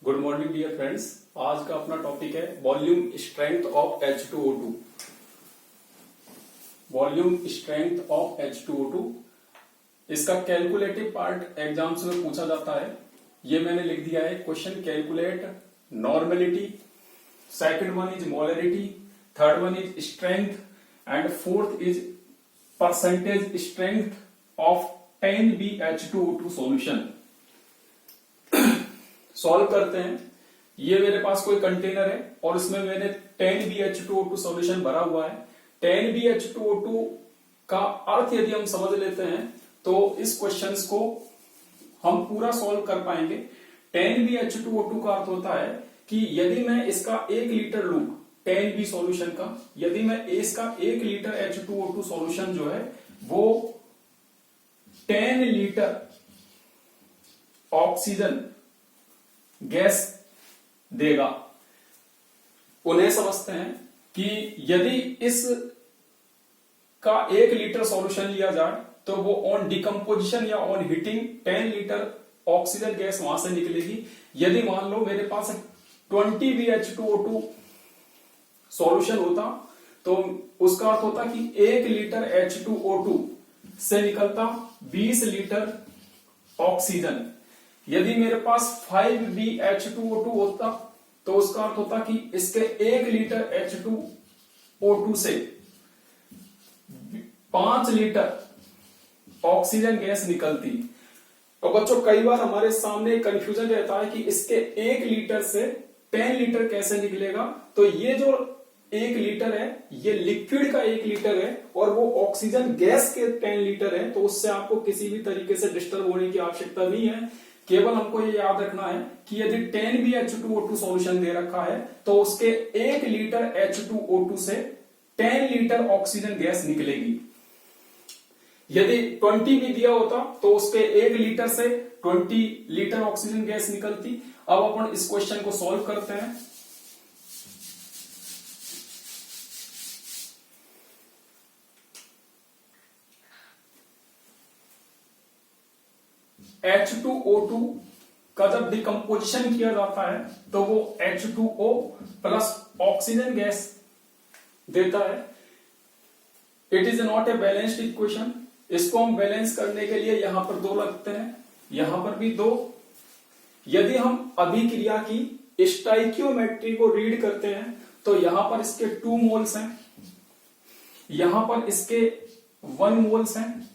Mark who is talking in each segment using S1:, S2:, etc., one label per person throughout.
S1: Good morning dear friends. आज का अपना टॉपिक है volume strength of H2O2। Volume strength of H2O2 इसका कैलकुलेटिव पार्ट एग्जाम्स में पूछा जाता है। ये मैंने लिख दिया है question. Calculate normality, second one is molarity, third one is strength and fourth is percentage strength of 10BH2O2 solution. Solve करते हैं। ये मेरे पास कोई कंटेनर है और इसमें मैंने 10BH2O2 सॉल्यूशन भरा हुआ है। 10BH2O2 का अर्थ यदि हम समझ लेते हैं तो इस क्वेश्चंस को हम पूरा सॉल्व कर पाएंगे। 10BH2O2 का अर्थ होता है कि यदि मैं इसका 1 लीटर लूं 10B सॉल्यूशन का, यदि मैं इसका 1 लीटर H2O2 सॉल्यूशन जो है वो 10 लीटर ऑक्सीजन गैस देगा। उन्हें समझते हैं कि यदि इस का 1 लीटर सॉल्यूशन लिया जाए तो वो ऑन डिकम्पोजिशन या on heating 10 litre oxygen gas वहां से निकलेगी। यदि मान लो मेरे पास 20BH2O2 सॉल्यूशन होता तो उसका अर्थ होता कि 1 लीटर H2O2 से निकलता 20 लीटर ऑक्सीजन। यदि मेरे पास 5BH2O2 होता तो उसका अर्थ होता कि इसके 1 लीटर H2O2 से 5 लीटर ऑक्सीजन गैस निकलती। तो बच्चों कई बार हमारे सामने कंफ्यूजन रहता है कि इसके 1 लीटर से 10 लीटर कैसे निकलेगा। तो ये जो 1 लीटर है ये लिक्विड का 1 लीटर है और वो ऑक्सीजन गैस के 10 लीटर है। तो उससे आपको किसी भी तरीके से डिस्टर्ब होने की आवश्यकता नहीं है। केवल हमको ये याद रखना है कि यदि 10BH2O2 सॉल्यूशन दे रखा है तो उसके 1 लीटर H2O2 से 10 लीटर ऑक्सीजन गैस निकलेगी। यदि 20 भी दिया होता तो उसके 1 लीटर से 20 लीटर ऑक्सीजन गैस निकलती। अब अपन इस क्वेश्चन को सॉल्व करते हैं। H2O2 का जब डिकम्पोजिशन किया जाता है तो वो H2O प्लस ऑक्सीजन गैस देता है। It is not a balanced equation. इसको हम बैलेंस करने के लिए यहां पर 2 लगते हैं, यहां पर भी 2। यदि हम अभिक्रिया की स्टाइकियोमेट्री को रीड करते हैं तो यहां पर इसके 2 मोल्स हैं, यहां पर इसके 1 मोल्स हैं।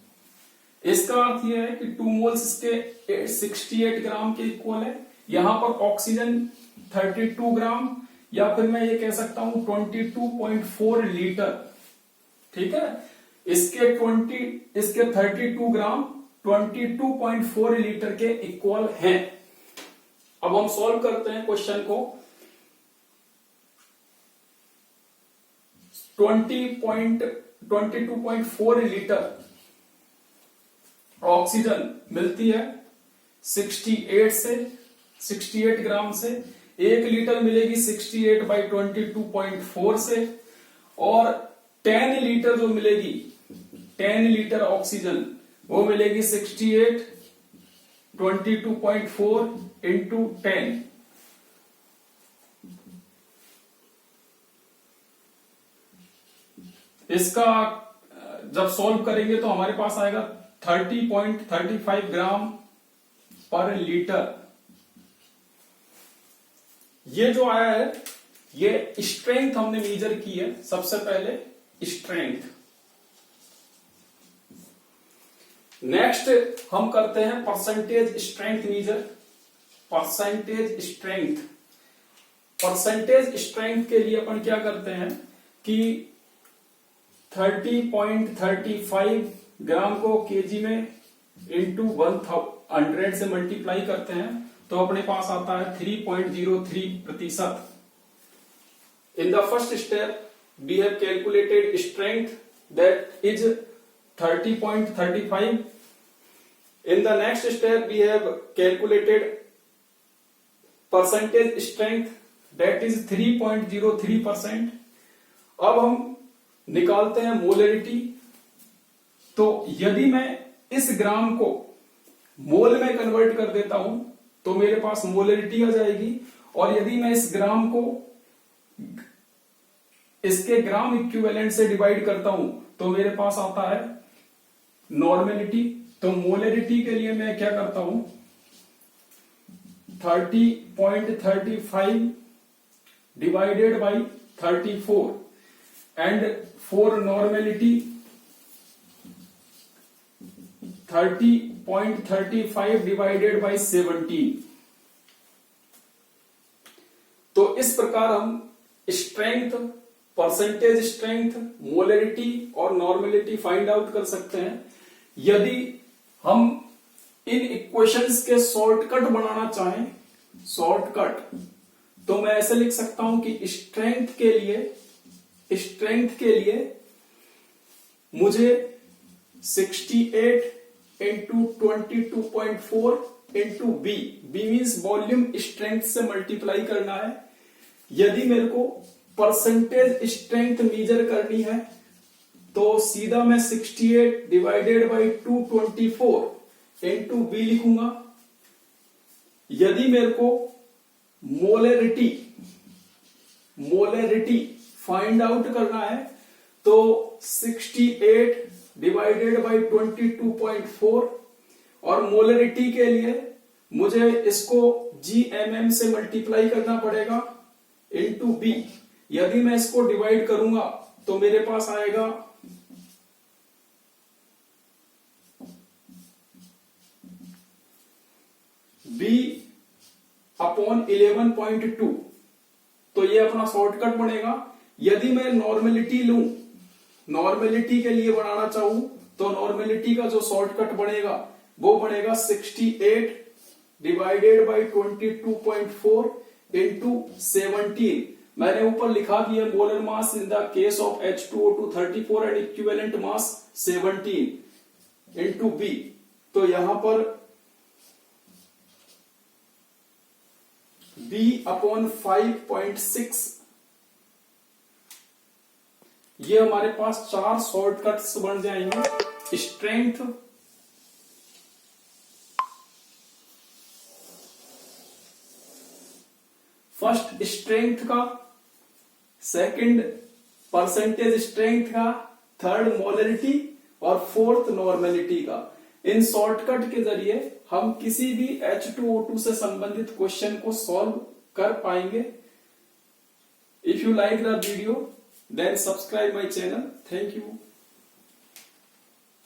S1: इसका अर्थ यह है कि 2 मोल्स इसके 68 ग्राम के इक्वल है। यहां पर ऑक्सीजन 32 ग्राम या फिर मैं ये कह सकता हूं 22.4 लीटर। ठीक है, इसके 32 ग्राम 22.4 लीटर के इक्वल हैं। अब हम सॉल्व करते हैं क्वेश्चन को। 22.4 लीटर ऑक्सीजन मिलती है 68 ग्राम से। 1 लीटर मिलेगी 68/22.4 से और 10 लीटर जो मिलेगी 10 लीटर ऑक्सीजन वो मिलेगी 68 22.4 इंटू 10। इसका जब सॉल्व करेंगे तो हमारे पास आएगा 30.35 ग्राम पर लीटर। ये जो आया है ये स्ट्रेंथ हमने मेजर की है। सबसे पहले स्ट्रेंथ। नेक्स्ट हम करते हैं percentage strength measure. Percentage strength के लिए अपन क्या करते हैं कि 30.35 ग्राम को केजी में इंटू 100 से मल्टीप्लाई करते हैं तो अपने पास आता है 3.03%। In the first step we have calculated strength that is 30.35। In the next step we have calculated percentage strength that is 3.03%। अब हम निकालते हैं मोलरिटी। तो यदि मैं इस ग्राम को मोल में कन्वर्ट कर देता हूं तो मेरे पास मोलरिटी आ जाएगी। और यदि मैं इस ग्राम को इसके ग्राम इक्विवेलेंट से डिवाइड करता हूं तो मेरे पास आता है नॉर्मेलिटी। तो मोलरिटी के लिए मैं क्या करता हूं, 30.35 divided by 34 and for normality 30.35 divided by 17। तो इस प्रकार हम स्ट्रेंथ, परसेंटेज स्ट्रेंथ, मोलरिटी और नॉर्मेलिटी फाइंड आउट कर सकते हैं। यदि हम इन इक्वेशंस के शॉर्टकट बनाना चाहें, शॉर्टकट, तो मैं ऐसे लिख सकता हूं कि स्ट्रेंथ के लिए मुझे 68 into 22.4 into B means volume strength से मल्टीप्लाई करना है। यदि मेरे को परसेंटेज स्ट्रेंथ मेजर करनी है तो सीधा मैं 68 डिवाइडेड बाई 224 इंटू बी लिखूंगा। यदि मेरे को मोलरिटी फाइंड आउट करना है तो 68 डिवाइडेड बाई 22.4 और मोलरिटी के लिए मुझे इसको GMM से मल्टीप्लाई करना पड़ेगा इंटू बी। यदि मैं इसको डिवाइड करूंगा तो मेरे पास आएगा B अपॉन 11.2। तो ये अपना शॉर्टकट बनेगा। यदि मैं नॉर्मेलिटी लूं, नॉर्मेलिटी के लिए बनाना चाहूं तो नॉर्मेलिटी का जो शॉर्टकट बनेगा वो बनेगा 68 डिवाइडेड बाई 22.4 इंटू 17। मैंने ऊपर लिखा भी है molar mass in the case of H2O2 34 and equivalent mass 17 into B. तो यहां पर B अपॉन 5.6, ये हमारे पास 4 शॉर्टकट्स बन जाएंगे। स्ट्रेंथ, फर्स्ट स्ट्रेंथ का, सेकंड परसेंटेज स्ट्रेंथ का, थर्ड मोलरिटी और फोर्थ नॉर्मेलिटी का। इन शॉर्टकट के जरिए हम किसी भी H2O2 से संबंधित क्वेश्चन को सॉल्व कर पाएंगे। If you like the video then subscribe my channel. Thank you.